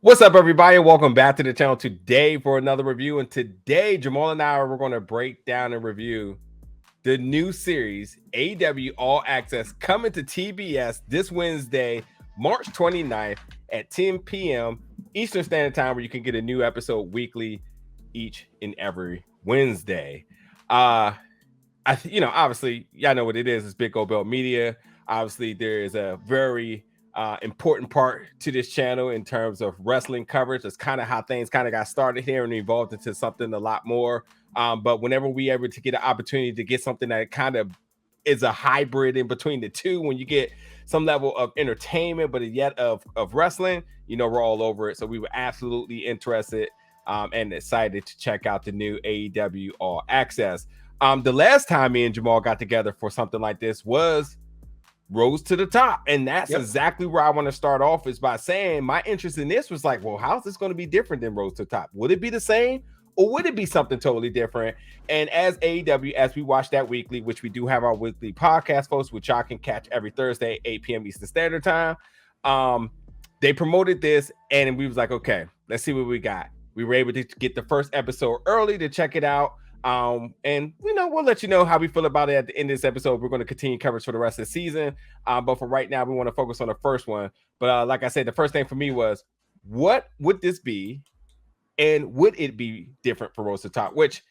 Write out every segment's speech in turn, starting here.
What's up, everybody? Welcome back to the channel today for another review. And today, Jamal and I we're going to break down and review the new series, AEW All Access, coming to TBS this Wednesday, March 29th at 10 p.m. Eastern Standard Time, where you can get a new episode weekly each and every Wednesday. Obviously, y'all know what it is. It's Big Gold Belt Media. Obviously, there is a very important part to this channel in terms of wrestling coverage. That's kind of how things kind of got started here and evolved into something a lot more. But whenever we able to get an opportunity to get something that kind of is a hybrid in between the two, when you get some level of entertainment, but yet of wrestling, we're all over it. So we were absolutely interested and excited to check out the new AEW All Access. The last time me and Jamal got together for something like this was Rose to the Top, and that's exactly where I want to start off, is by saying my interest in this was like, well, how's this going to be different than Rose to the Top? Would it be the same, or would it be something totally different? And as AEW, as we watch that weekly, which we do have our weekly podcast, folks, which y'all can catch every Thursday, 8 p.m. Eastern Standard Time. They promoted this, and we was like, okay, let's see what we got. We were able to get the first episode early to check it out. And we'll let you know how we feel about it at the end of this episode. We're going to continue coverage for the rest of the season. But for right now, we want to focus on the first one. But like I said, the first thing for me was, what would this be? And would it be different for Rose to Top? Which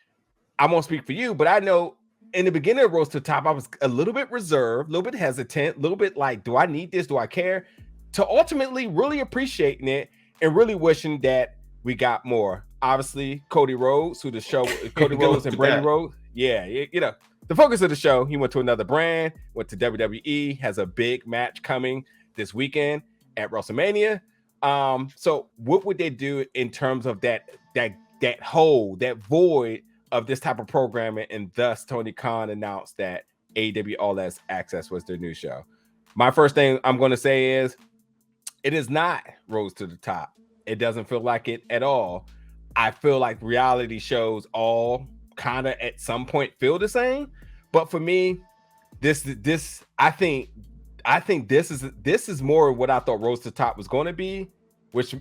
I won't speak for you, but I know in the beginning of Rose to Top, I was a little bit reserved, a little bit hesitant, a little bit like, do I need this? Do I care? To ultimately really appreciating it and really wishing that we got more. Obviously, Cody Rhodes, who the show, Cody Rhodes and Brandi Rhodes. Yeah, the focus of the show, he went to another brand, went to WWE, has a big match coming this weekend at WrestleMania. So what would they do in terms of that hole, that void of this type of programming? And thus, Tony Khan announced that AEW All Access was their new show. My first thing I'm going to say is, it is not Rose to the Top. It doesn't feel like it at all. I feel like reality shows all kind of at some point feel the same, but for me, I think this is more what I thought Rose to Top was going to be, which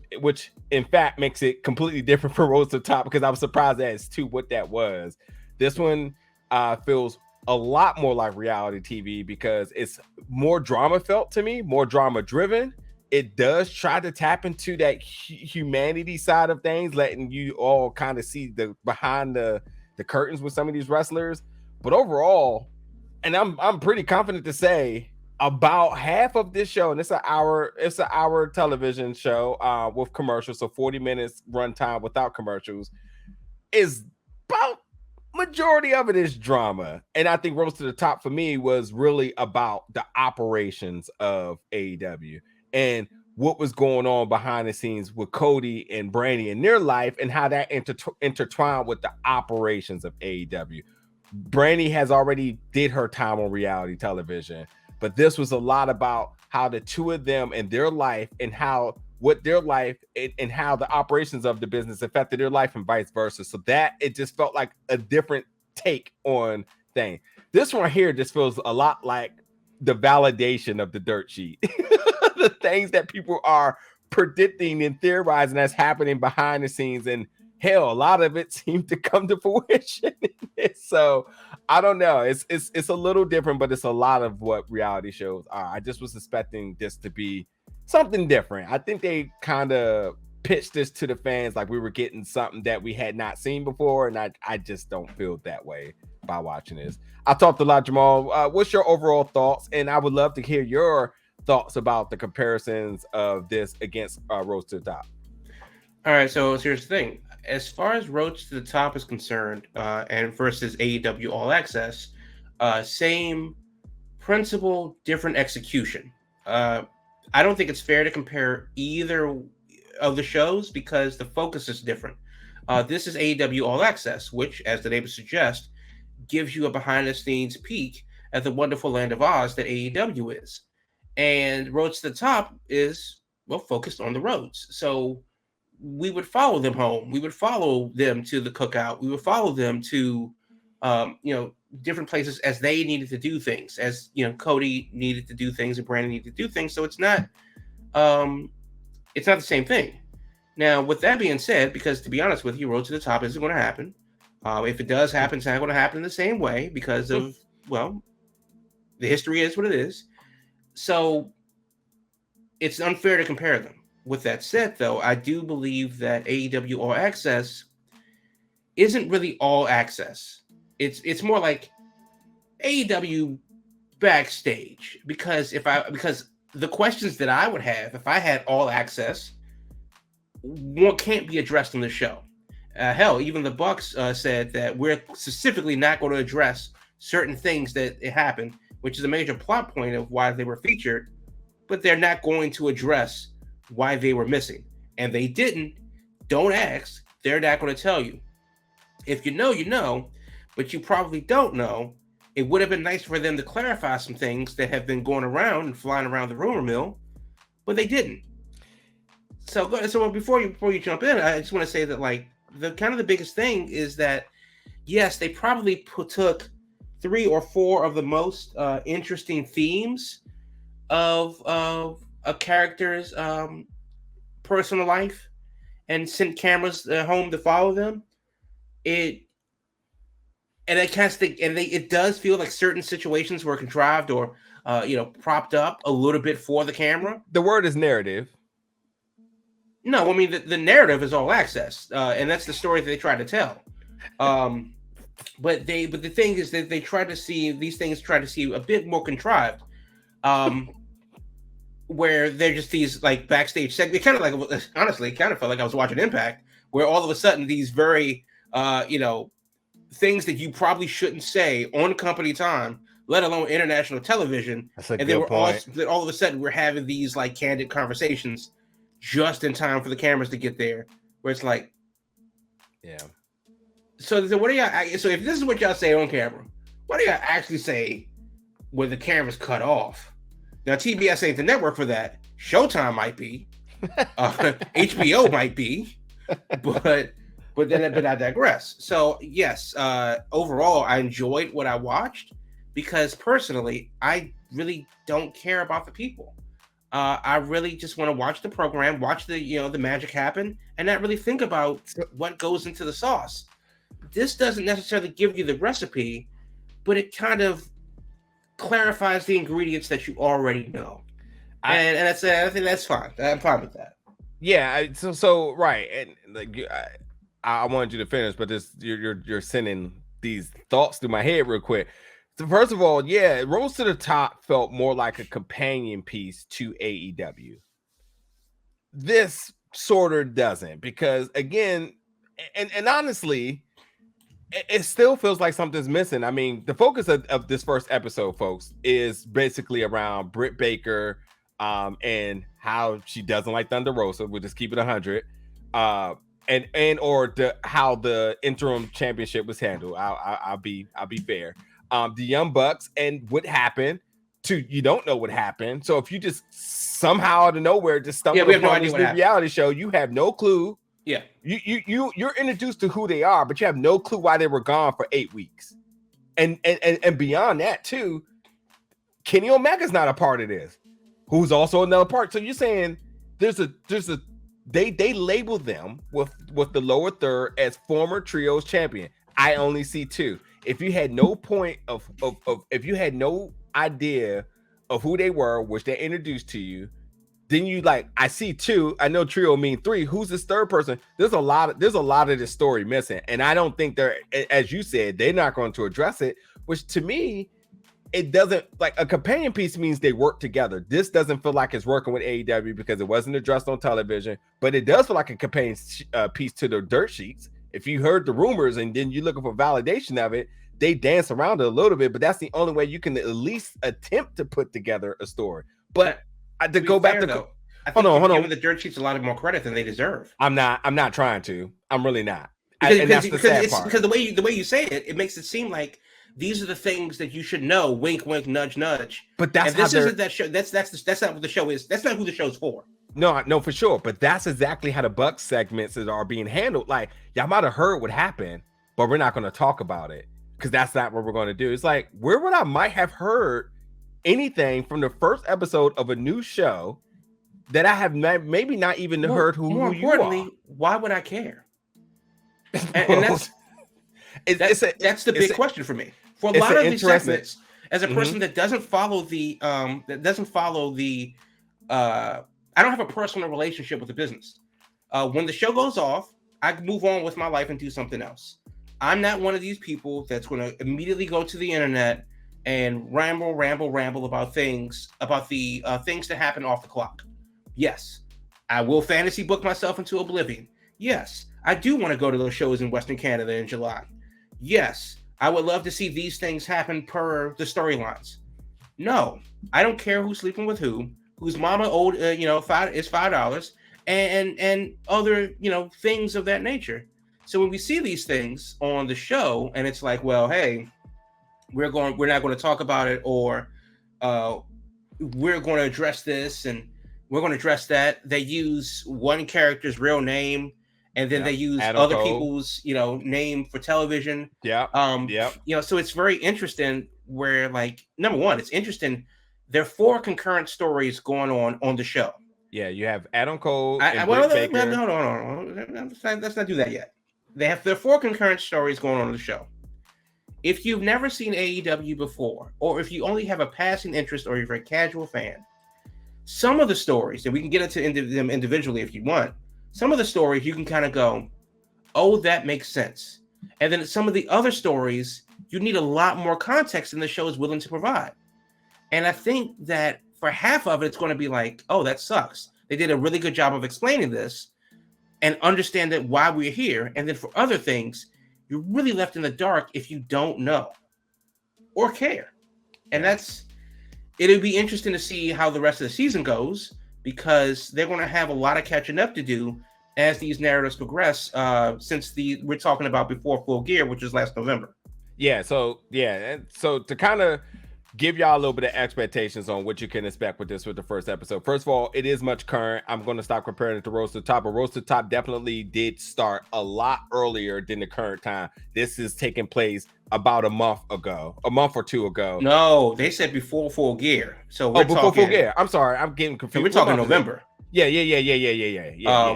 in fact makes it completely different for Rose to Top, because I was surprised as to what that was. This one feels a lot more like reality TV because it's more drama felt to me, more drama driven. It does try to tap into that humanity side of things, letting you all kind of see the behind the curtains with some of these wrestlers. But overall, and I'm pretty confident to say, about half of this show, and it's an hour television show with commercials, so 40 minutes runtime without commercials, is about majority of it is drama. And I think Rose to the Top for me was really about the operations of AEW and what was going on behind the scenes with Cody and Brandi in their life, and how that intertwined with the operations of AEW. Brandi has already did her time on reality television, but this was a lot about how the two of them and their life, and how their life and how the operations of the business affected their life, and vice versa. So that it just felt like a different take on thing. This one here just feels a lot like the validation of the dirt sheet. The things that people are predicting and theorizing that's happening behind the scenes, and hell, a lot of it seemed to come to fruition. So I don't know, it's a little different, but it's a lot of what reality shows are. I just was expecting this to be something different. I think they kind of pitched this to the fans like we were getting something that we had not seen before, and I just don't feel that way by watching this. I talked a lot, Jamal. What's your overall thoughts? And I would love to hear your thoughts about the comparisons of this against Rose to the Top. All right, so here's the thing. As far as Rose to the Top is concerned, and versus AEW All Access, same principle, different execution. I don't think it's fair to compare either of the shows because the focus is different. This is AEW All Access, which, as the name suggests, gives you a behind-the-scenes peek at the wonderful land of Oz that AEW is. And Rose to the Top is, well, focused on the roads. So we would follow them home. We would follow them to the cookout. We would follow them to, different places as they needed to do things, as, Cody needed to do things and Brandi needed to do things. So it's not the same thing. Now, with that being said, because to be honest with you, Road to the Top isn't going to happen. If it does happen, it's not going to happen in the same way because of, well, the history is what it is. So it's unfair to compare them. With that said, though, I do believe that AEW All Access isn't really all access. It's more like AEW backstage because because the questions that I would have if I had all access one can't be addressed in the show. Hell, even the Bucks said that we're specifically not going to address certain things that it happened, which is a major plot point of why they were featured, but they're not going to address why they were missing. And they didn't. Don't ask. They're not going to tell you. If you know, you know, but you probably don't know. It would have been nice for them to clarify some things that have been going around and flying around the rumor mill, but they didn't. So before you jump in, I just want to say that like the biggest thing is that yes, they probably took 3 or 4 of the most interesting themes of a character's personal life and sent cameras home to follow them. It does feel like certain situations were contrived or propped up a little bit for the camera. The word is narrative. No, I mean the narrative is all access, and that's the story that they try to tell. But the thing is that they try to see these things a bit more contrived, where they're just these like backstage segments. Kind of like honestly, it kind of felt like I was watching Impact, where all of a sudden these very things that you probably shouldn't say on company time, let alone international television, and they were all of a sudden we're having these like candid conversations just in time for the cameras to get there, where it's like, yeah. So what do y'all? So if this is what y'all say on camera, what do y'all actually say when the camera's cut off? Now TBS ain't the network for that. Showtime might be, HBO might be, but I digress. So yes, overall I enjoyed what I watched because personally I really don't care about the people. I really just want to watch the program, watch the magic happen, and not really think about what goes into the sauce. This doesn't necessarily give you the recipe, but it kind of clarifies the ingredients that you already know, and I think that's fine. I'm fine with that. Yeah. So right, and like I wanted you to finish, but you're sending these thoughts through my head real quick. So first of all, yeah, Rose to the Top felt more like a companion piece to AEW. This sort of doesn't, because again, and honestly, it still feels like something's missing. I mean, the focus of this first episode, folks, is basically around Britt Baker and how she doesn't like Thunder Rosa. We'll just keep it 100. How the interim championship was handled. I'll be fair. The Young Bucks and what happened to you don't know what happened. So if you just somehow out of nowhere just stumble upon this new reality show, you have no clue. Yeah, you're introduced to who they are, but you have no clue why they were gone for 8 weeks. And beyond that too, Kenny Omega's not a part of this, who's also another part. So you're saying they label them with the lower third as former trios champion. I only see 2. If you had no point of if you had no idea of who they were, which they introduced to you, then you like, I see 2. I know trio mean 3. Who's this third person? There's a lot of this story missing, and I don't think they're, as you said, they're not going to address it. Which to me, it doesn't, like, a companion piece means they work together. This doesn't feel like it's working with AEW because it wasn't addressed on television, but it does feel like a companion piece to the dirt sheets. If you heard the rumors and then you're looking for validation of it, they dance around it a little bit, but that's the only way you can at least attempt to put together a story. But to go back to though, hold on. Giving the dirt sheets a lot more credit than they deserve. I'm not trying to. I'm really not. Because the way you say it, it makes it seem like these are the things that you should know. Wink, wink, nudge, nudge. But this isn't that show. That's not what the show is. That's not who the show's for. No, for sure. But that's exactly how the Bucks segments are being handled. Like, y'all might have heard what happened, but we're not going to talk about it because that's not what we're going to do. It's like, where would I might have heard anything from the first episode of a new show that I have maybe not even heard who more you are. importantly, why would I care? And that's that's the big question for me. For a lot of these segments, as a person that doesn't follow the I don't have a personal relationship with the business. When the show goes off, I move on with my life and do something else. I'm not one of these people that's going to immediately go to the internet and ramble about things, about the things that happen off the clock. Yes, I will fantasy book myself into oblivion. Yes, I do want to go to those shows in Western Canada in July. Yes, I would love to see these things happen per the storylines. No, I don't care who's sleeping with who, whose mama owed $5, and other things of that nature. So when we see these things on the show, and it's like, well, hey, we're not going to talk about it, or we're going to address this and we're going to address that. They use one character's real name, and then they use other people's name for television. So it's very interesting. Where, like, number one, it's interesting. There are 4 concurrent stories going on the show. Yeah, you have Adam Cole and Britt Baker. No. Let's not do that yet. There are 4 concurrent stories going on the show. If you've never seen AEW before, or if you only have a passing interest, or you're a casual fan, some of the stories, and we can get into them individually if you want, some of the stories you can kind of go, oh, that makes sense. And then some of the other stories, you need a lot more context than the show is willing to provide. And I think that for half of it, it's going to be like, oh, that sucks. They did a really good job of explaining this and understand that why we're here. And then for other things, you're really left in the dark if you don't know or care. And it'll be interesting to see how the rest of the season goes, because they're going to have a lot of catching up to do as these narratives progress, since we're talking about before Full Gear, which is last November. So to kind of give y'all a little bit of expectations on what you can expect with the first episode. First of all, it is much current. I'm going to stop comparing it to Roast to the Top, but Roast to the Top definitely did start a lot earlier than the current time. This is taking place about a month or 2 ago. No, they said before Full Gear. So before Full Gear. I'm sorry, I'm getting confused. So we're talking November. Yeah.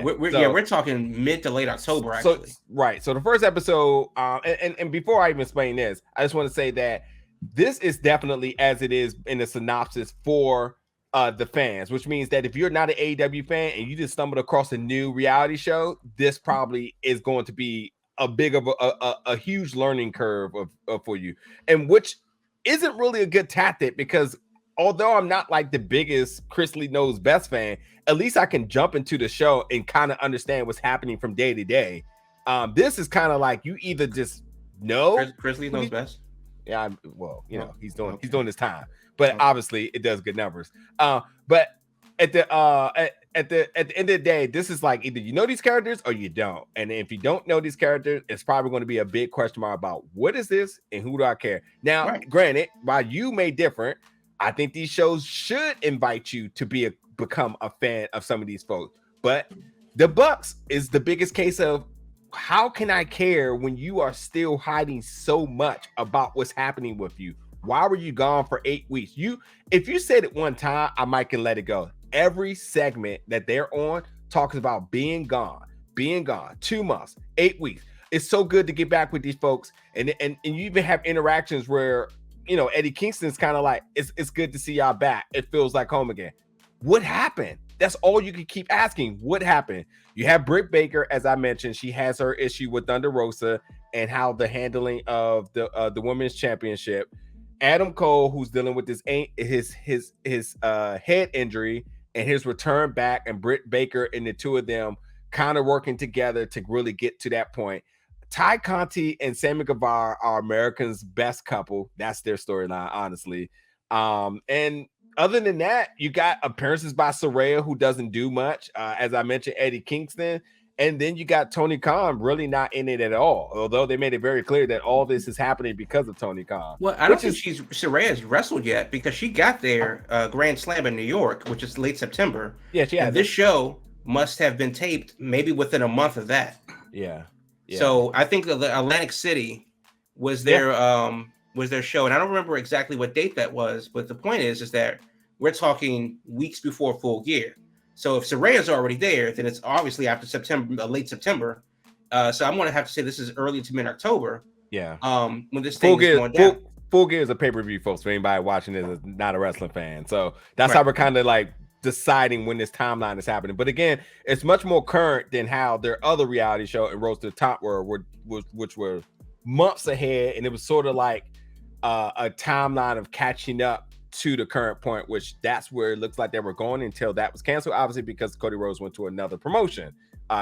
We're talking mid to late October, actually. So the first episode, and before I even explain this, I just want to say that this is definitely, as it is in the synopsis, for the fans, which means that if you're not an AEW fan and you just stumbled across a new reality show, this probably is going to be a huge learning curve for you, and which isn't really a good tactic, because although I'm not like the biggest Chris Lee Knows Best fan, at least I can jump into the show and kind of understand what's happening from day to day. This is kind of like you either just know Chris Lee Knows Best. Yeah, he's doing his time, but obviously it does good numbers. But at the end of the day, this is like either you know these characters or you don't. And if you don't know these characters, it's probably going to be a big question mark about what is this and who do I care. Now, Granted, while you may differ, I think these shows should invite you to become a fan of some of these folks. But the Bucks is the biggest case of, how can I care when you are still hiding so much about what's happening with you? Why were you gone for 8 weeks? If you said it one time, I might can let it go. Every segment that they're on talks about being gone 2 months, 8 weeks. It's so good to get back with these folks. And you even have interactions where, Eddie Kingston's kind of like, it's good to see y'all back. It feels like home again. What happened? That's all you can keep asking. What happened? You have Britt Baker, as I mentioned. She has her issue with Thunder Rosa and how the handling of the women's championship. Adam Cole, who's dealing with his head injury and his return back, and Britt Baker and the two of them kind of working together to really get to that point. Ty Conti and Sammy Guevara are America's best couple. That's their storyline, honestly. And other than that, you got appearances by Saraya, who doesn't do much. As I mentioned, Eddie Kingston. And then you got Tony Khan really not in it at all, although they made it very clear that all this is happening because of Tony Khan. Well, I don't think Saraya's wrestled yet, because she got there Grand Slam in New York, which is late September. Yeah, she had. This show must have been taped maybe within a month of that. Yeah. So I think the Atlantic City was their show, and I don't remember exactly what date that was, but the point is that we're talking weeks before Full Gear. So if Saraya's already there, then it's obviously after September, late September. So I'm gonna have to say this is early to mid-October. Yeah. When this thing is going down. Full Gear is a pay-per-view, folks, for anybody watching this is not a wrestling fan. So that's Right. how we're kind of like deciding when this timeline is happening. But again, it's much more current than how their other reality show and Rose to the Top which were months ahead, and it was sort of like a timeline of catching up to the current point, which that's where it looks like they were going until that was canceled, obviously because Cody Rhodes went to another promotion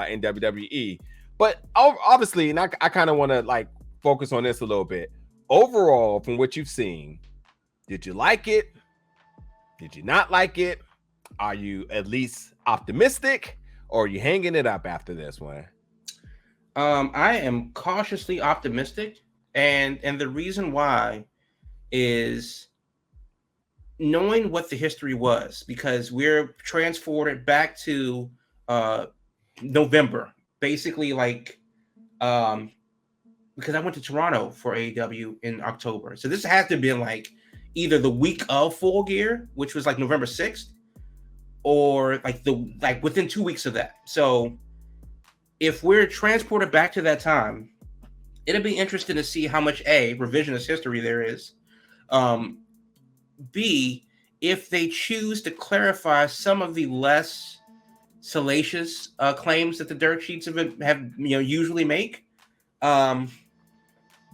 in WWE. But obviously, and I kind of want to like focus on this a little bit. Overall, from what you've seen, did you like it? Did you not like it? Are you at least optimistic, or are you hanging it up after this one? I am cautiously optimistic, and the reason why is knowing what the history was, because we're transported back to November, basically, like because I went to Toronto for AEW in October, so this has to have been like either the week of Full Gear, which was like November 6th, or like within 2 weeks of that. So if we're transported back to that time, it'll be interesting to see how much revisionist history there is. B, if they choose to clarify some of the less salacious claims that the dirt sheets have usually make.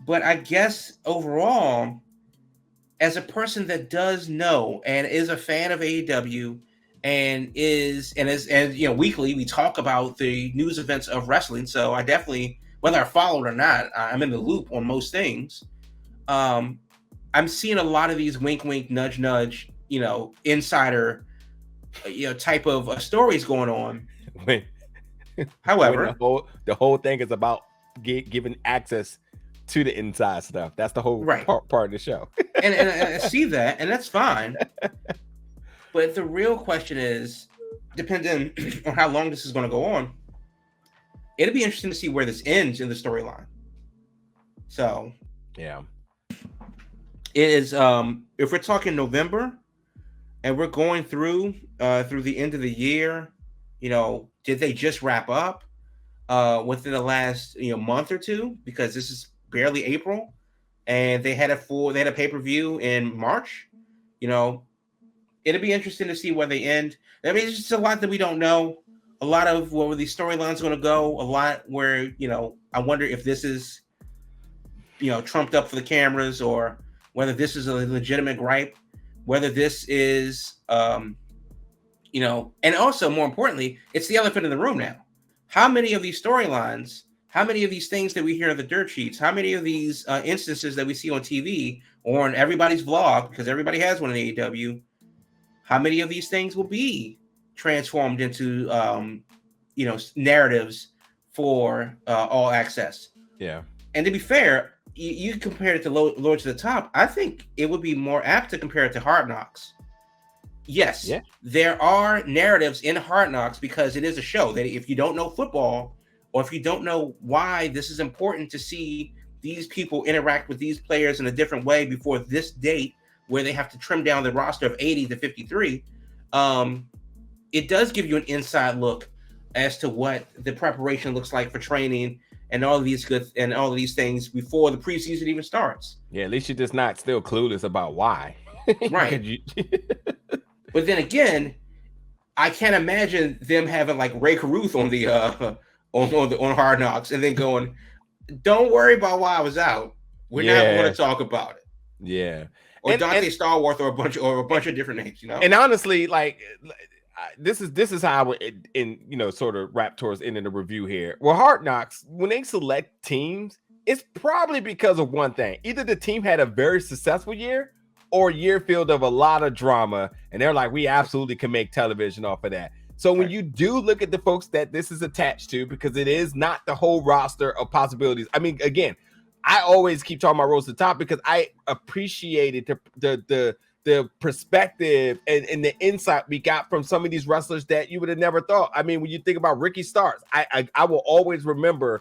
But I guess overall, as a person that does know and is a fan of AEW and weekly we talk about the news events of wrestling, so I definitely, whether I follow it or not, I'm in the loop on most things. I'm seeing a lot of these wink, wink, nudge, nudge, insider, type of stories going on. However, the whole thing is about giving access to the inside stuff. That's the whole part of the show. and I see that, and that's fine. But the real question is, depending on how long this is going to go on, it'll be interesting to see where this ends in the storyline. So, yeah. It is if we're talking November and we're going through the end of the year, did they just wrap up within the last month or two, because this is barely April and they had a pay-per-view in March. It'll be interesting to see where they end. I mean, it's just a lot that we don't know. A lot of where these storylines going to go, a lot where I wonder if this is trumped up for the cameras, or whether this is a legitimate gripe, whether this is, and also more importantly, it's the elephant in the room now. How many of these storylines, how many of these things that we hear in the dirt sheets, how many of these instances that we see on TV or on everybody's vlog, because everybody has one in AEW, how many of these things will be transformed into, narratives for All Access? Yeah. And to be fair, you compare it to Lord to the Top, I think it would be more apt to compare it to Hard Knocks. Yes, There are narratives in Hard Knocks, because it is a show that if you don't know football, or if you don't know why this is important to see these people interact with these players in a different way before this date, where they have to trim down the roster of 80 to 53, it does give you an inside look as to what the preparation looks like for training and all of these things before the preseason even starts. Yeah, at least you're just not still clueless about why. Right. But then again, I can't imagine them having like Ray Caruth on the on Hard Knocks and then going, "Don't worry about why I was out. We're not going to talk about it." Yeah. Or Dante Starworth, or a bunch of different names, And honestly, like, this is how I would sort of wrap towards ending the review here. Well, Hard Knocks, when they select teams, it's probably because of one thing. Either the team had a very successful year, or a year filled of a lot of drama, and they're like, we absolutely can make television off of that. So when you do look at the folks that this is attached to, because it is not the whole roster of possibilities. I mean, again, I always keep talking about Rose to the Top because I appreciated the perspective and the insight we got from some of these wrestlers that you would have never thought. I mean, when you think about Ricky Starks, I will always remember,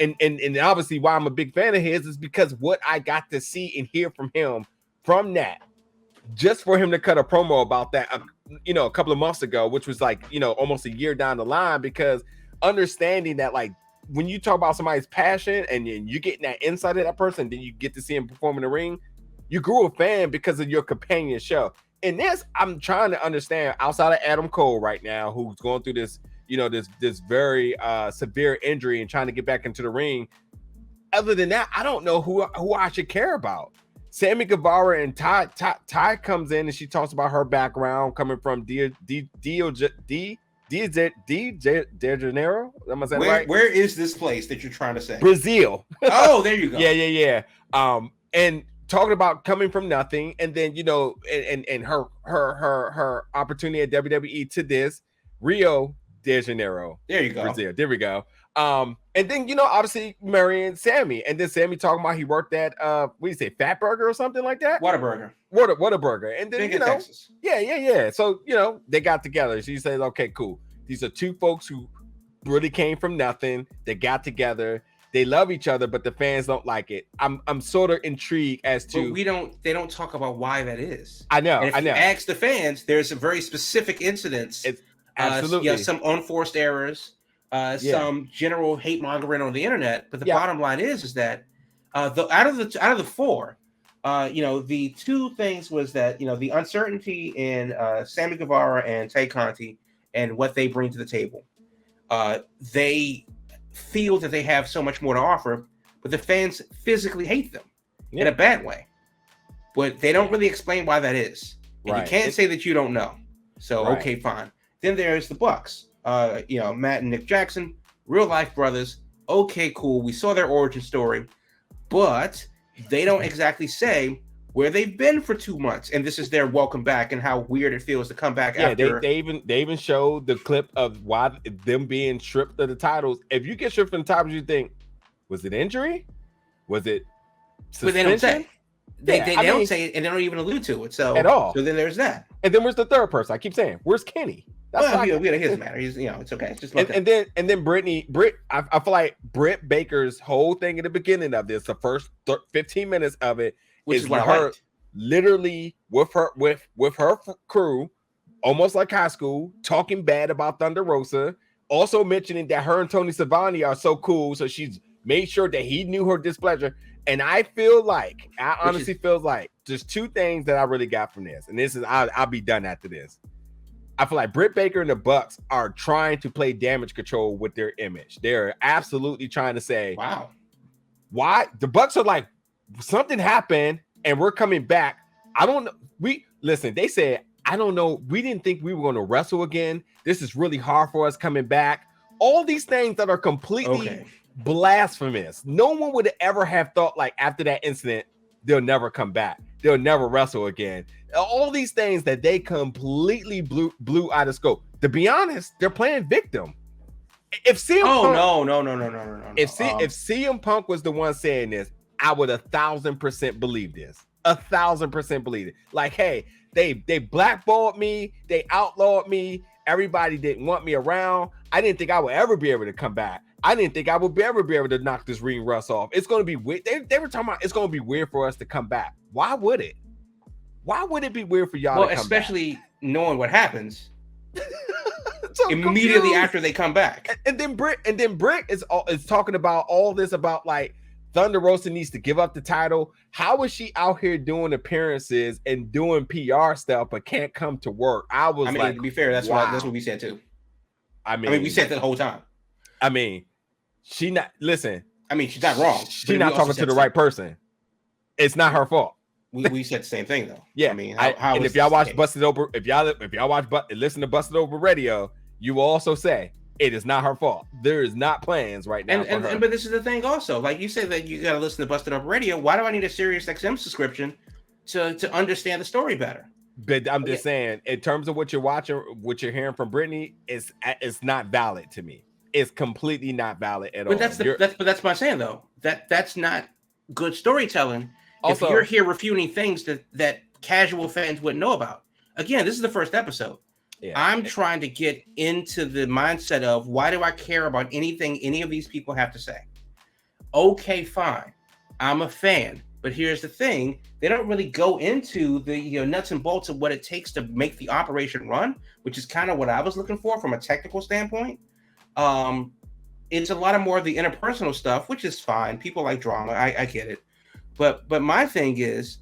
and obviously why I'm a big fan of his is because what I got to see and hear from him from that, just for him to cut a promo about that, a couple of months ago, which was like, almost a year down the line, because understanding that, like, when you talk about somebody's passion and you getting that insight of that person, then you get to see him perform in the ring, you grew a fan because of your companion show. And this, I'm trying to understand, outside of Adam Cole right now, who's going through this, this very severe injury and trying to get back into the ring. Other than that, I don't know who I should care about. Sammy Guevara and Ty comes in and she talks about her background coming from De Janeiro. Am I saying right? Where is this place that you're trying to say? Brazil. Oh, there you go. Yeah. And talking about coming from nothing, and then and her opportunity at WWE to this Rio de Janeiro. There you go. Brazil. There we go. And then obviously marrying Sammy, and then Sammy talking about he worked at what do you say, Fat Burger or something like that? Whataburger. Whataburger. And then Texas. Yeah. So they got together. She says, okay, cool. These are two folks who really came from nothing. They got together. They love each other, but the fans don't like it. I'm sort of intrigued as to. But they don't talk about why that is. I know. And if you ask the fans, there's some very specific incidents. It's absolutely. Some unforced errors, some general hate mongering on the internet. But the bottom line is that out of the four, the two things was that the uncertainty in Sammy Guevara and Tay Conti and what they bring to the table. They feel that they have so much more to offer, but the fans physically hate them in a bad way. But they don't really explain why that is. And you can't say that you don't know. So okay, fine. Then there's the Bucks. Matt and Nick Jackson, real life brothers. Okay, cool. We saw their origin story, but they don't exactly say where they've been for 2 months, and this is their welcome back and how weird it feels to come back after. They even showed the clip of why them being stripped of the titles. If you get stripped from the titles, you think, was it injury? Was it suspension? But they don't say. They don't say it, and they don't even allude to it. So at all. So then there's that. And then where's the third person? I keep saying, where's Kenny? That's it doesn't matter. He's it's okay. It's just and then Britt. I feel like Britt Baker's whole thing in the beginning of this, the first 15 minutes of it, which is what her literally with her crew, almost like high school, talking bad about Thunder Rosa, also mentioning that her and Tony Schiavone are so cool, so she's made sure that he knew her displeasure. And I honestly feel like there's two things that I really got from this, and this is I'll be done after this. I feel like Britt Baker and the Bucks are trying to play damage control with their image. They're absolutely trying to say, wow, why the Bucks are like, something happened and we're coming back. I don't know. They said, I don't know. We didn't think we were going to wrestle again. This is really hard for us coming back. All these things that are completely blasphemous. No one would ever have thought, like, after that incident, they'll never come back. They'll never wrestle again. All these things that they completely blew out of scope. To be honest, they're playing victim. If CM Punk, no. If CM Punk was the one saying this, I would 1,000% believe this. 1,000% believe it. Like, hey, they blackballed me, they outlawed me. Everybody didn't want me around. I didn't think I would ever be able to come back. I didn't think I would ever be able to knock this ring rust off. It's going to be weird. They were talking about it's going to be weird for us to come back. Why would it? Why would it be weird for y'all to come back? Well, especially knowing what happens immediately after they come back. And then Britt is talking about all this about, like, Thunder Rosa needs to give up the title. How is she out here doing appearances and doing PR stuff but can't come to work? To be fair, that's what we said too. I mean, we said that the whole time. I mean, she's not wrong. She's not talking to the right person. It's not her fault. We said the same thing though. Yeah. I mean, and if y'all watch Busted Over, if y'all watch listen to Busted Over Radio, you will also say it is not her fault. There is not plans right now. But this is the thing also. Like you said that you got to listen to Busted Over Radio. Why do I need a Sirius XM subscription to understand the story better? But I'm just saying, in terms of what you're watching, what you're hearing from Brittany, it's not valid to me. It's completely not valid at all. But that's what I'm saying though. That's not good storytelling. Also, if you're here refuting things that casual fans wouldn't know about. Again, this is the first episode. Yeah. I'm trying to get into the mindset of, why do I care about anything any of these people have to say? Okay, fine. I'm a fan. But here's the thing: they don't really go into the nuts and bolts of what it takes to make the operation run, which is kind of what I was looking for from a technical standpoint. It's a lot of more of the interpersonal stuff, which is fine. People like drama, I get it. But my thing is,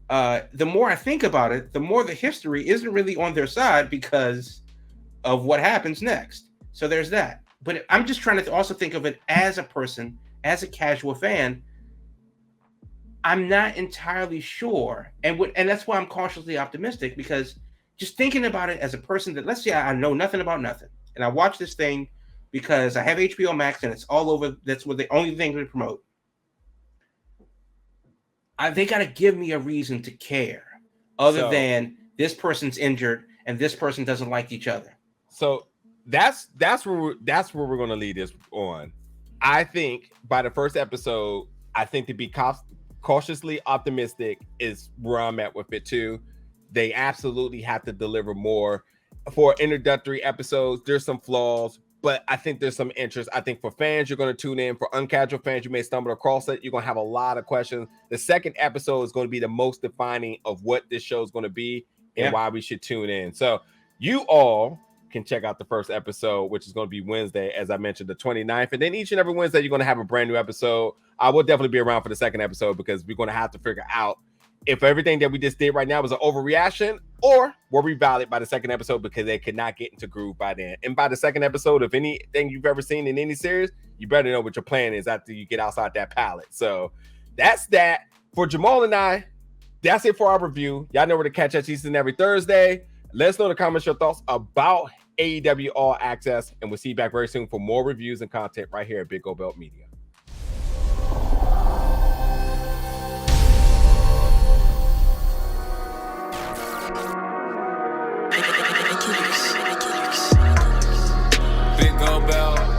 the more I think about it, the more the history isn't really on their side because of what happens next. So there's that. But I'm just trying to also think of it as a person, as a casual fan. I'm not entirely sure, and that's why I'm cautiously optimistic, because just thinking about it as a person that, let's say I know nothing about nothing, and I watch this thing because I have HBO Max and it's all over. That's what the only thing they promote. They got to give me a reason to care, other than this person's injured and this person doesn't like each other. So that's where we're going to lead this on. I think by the first episode, I think to be cautiously optimistic is where I'm at with it too. They absolutely have to deliver more. For introductory episodes, there's some flaws, but I think there's some interest. I think for fans, you're going to tune in. For uncasual fans, you may stumble across it. You're going to have a lot of questions. The second episode is going to be the most defining of what this show is going to be and why we should tune in. So you all can check out the first episode, which is going to be Wednesday, as I mentioned, the 29th. And then each and every Wednesday, you're going to have a brand new episode. I will definitely be around for the second episode because we're going to have to figure out if everything that we just did right now was an overreaction or were we valid by the second episode because they could not get into groove by then. And by the second episode of anything you've ever seen in any series, you better know what your plan is after you get outside that palette. So that's that. For Jamal and I, that's it for our review. Y'all know where to catch us each and every Thursday. Let us know in the comments your thoughts about AEW All Access, and we'll see you back very soon for more reviews and content right here at Big Gold Belt Media. Big Gold Belt.